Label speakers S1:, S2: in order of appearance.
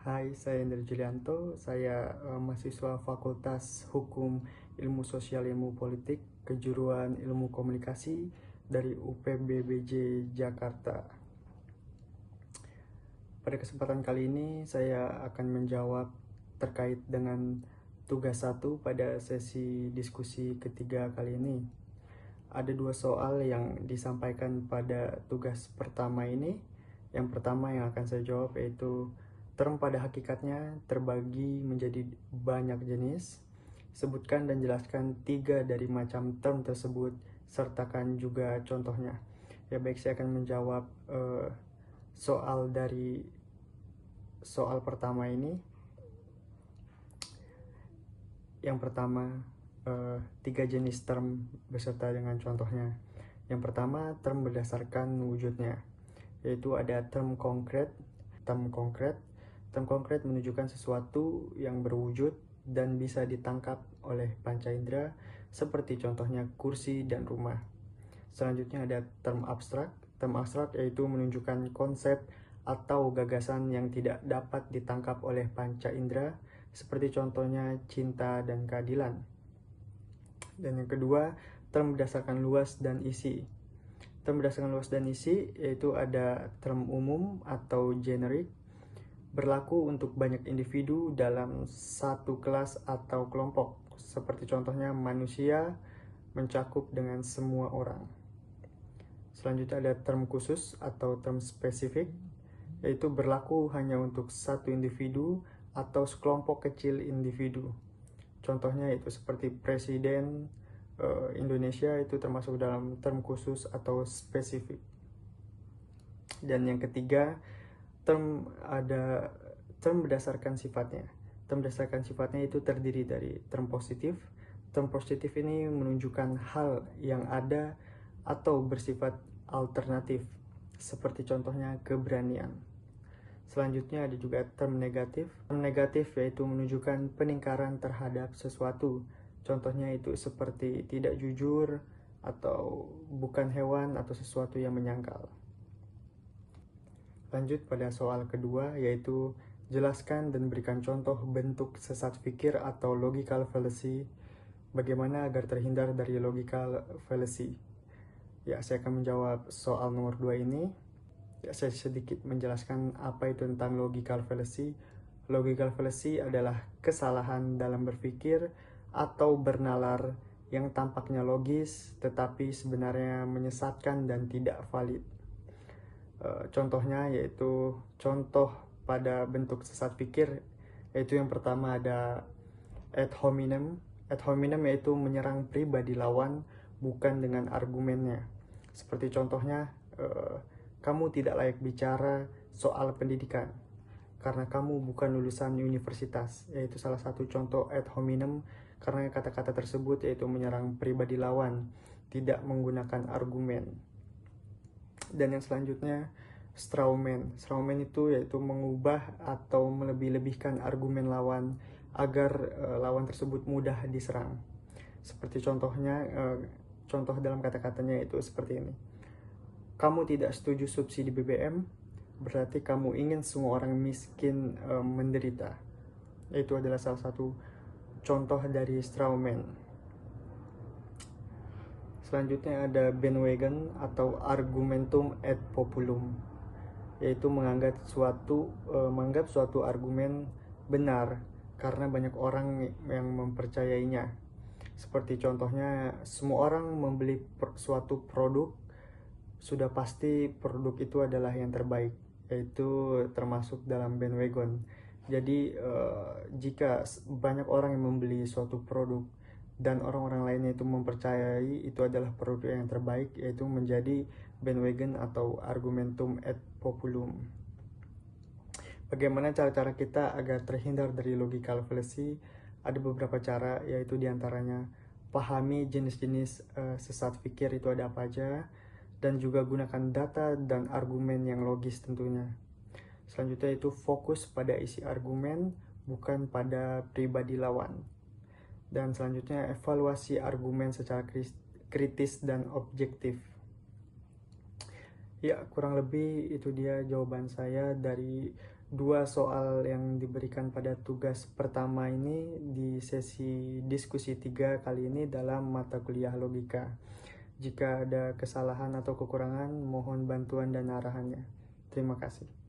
S1: Hai, saya Indra Julianto. Saya mahasiswa Fakultas Hukum Ilmu Sosial Ilmu Politik, kejuruan Ilmu Komunikasi dari UPBBJ Jakarta. Pada kesempatan kali ini saya akan menjawab terkait dengan tugas 1 pada sesi diskusi ketiga kali ini. Ada 2 soal yang disampaikan pada tugas pertama ini. Yang pertama yang akan saya jawab yaitu term pada hakikatnya terbagi menjadi banyak jenis. Sebutkan dan jelaskan 3 dari macam term tersebut, sertakan juga contohnya. Ya baik, saya akan menjawab soal dari soal pertama ini. Yang pertama, 3 jenis term beserta dengan contohnya. Yang pertama, term berdasarkan wujudnya, yaitu ada term konkret. Term konkret menunjukkan sesuatu yang berwujud dan bisa ditangkap oleh panca indera, seperti contohnya kursi dan rumah. Selanjutnya ada term abstrak. Term abstrak yaitu menunjukkan konsep atau gagasan yang tidak dapat ditangkap oleh panca indera, seperti contohnya cinta dan keadilan. Dan yang kedua, term berdasarkan luas dan isi. Term berdasarkan luas dan isi yaitu ada term umum atau generik, berlaku untuk banyak individu dalam satu kelas atau kelompok, seperti contohnya manusia mencakup dengan semua orang. Selanjutnya ada term khusus atau term spesifik, yaitu berlaku hanya untuk satu individu atau sekelompok kecil individu. Contohnya itu seperti presiden Indonesia, itu termasuk dalam term khusus atau spesifik. Dan yang ketiga, term berdasarkan sifatnya. Term berdasarkan sifatnya itu terdiri dari term positif. Term positif ini menunjukkan hal yang ada atau bersifat alternatif, seperti contohnya keberanian. Selanjutnya ada juga term negatif. Term negatif yaitu menunjukkan peningkaran terhadap sesuatu. Contohnya itu seperti tidak jujur atau bukan hewan atau sesuatu yang menyangkal. Lanjut pada soal kedua, yaitu jelaskan dan berikan contoh bentuk sesat pikir atau logical fallacy. Bagaimana agar terhindar dari logical fallacy? Ya, saya akan menjawab soal nomor 2 ini. Ya, saya sedikit menjelaskan apa itu tentang logical fallacy. Logical fallacy adalah kesalahan dalam berpikir atau bernalar yang tampaknya logis tetapi sebenarnya menyesatkan dan tidak valid. Contohnya yaitu contoh pada bentuk sesat pikir, yaitu yang pertama ada ad hominem. Ad hominem yaitu menyerang pribadi lawan bukan dengan argumennya. Seperti contohnya, kamu tidak layak bicara soal pendidikan karena kamu bukan lulusan universitas, yaitu salah satu contoh ad hominem, karena kata-kata tersebut yaitu menyerang pribadi lawan, tidak menggunakan argumen. Dan yang selanjutnya, strawman. Strawman itu yaitu mengubah atau melebih-lebihkan argumen lawan agar lawan tersebut mudah diserang. Seperti contohnya, contoh dalam kata-katanya itu seperti ini. Kamu tidak setuju subsidi BBM, berarti kamu ingin semua orang miskin menderita. Itu adalah salah satu contoh dari strawman. Selanjutnya ada bandwagon atau argumentum ad populum, yaitu menganggap suatu argumen benar karena banyak orang yang mempercayainya. Seperti contohnya, semua orang membeli suatu produk, sudah pasti produk itu adalah yang terbaik, yaitu termasuk dalam bandwagon. Jadi jika banyak orang yang membeli suatu produk dan orang-orang lainnya itu mempercayai itu adalah produk yang terbaik, yaitu menjadi bandwagon atau argumentum ad populum. Bagaimana cara-cara kita agar terhindar dari logical fallacy? Ada beberapa cara, yaitu diantaranya pahami jenis-jenis sesat pikir itu ada apa aja, dan juga gunakan data dan argumen yang logis tentunya. Selanjutnya itu fokus pada isi argumen, bukan pada pribadi lawan. Dan selanjutnya evaluasi argumen secara kritis dan objektif. Ya, kurang lebih itu dia jawaban saya dari dua soal yang diberikan pada tugas pertama ini di sesi diskusi 3 kali ini dalam mata kuliah logika. Jika ada kesalahan atau kekurangan, mohon bantuan dan arahannya. Terima kasih.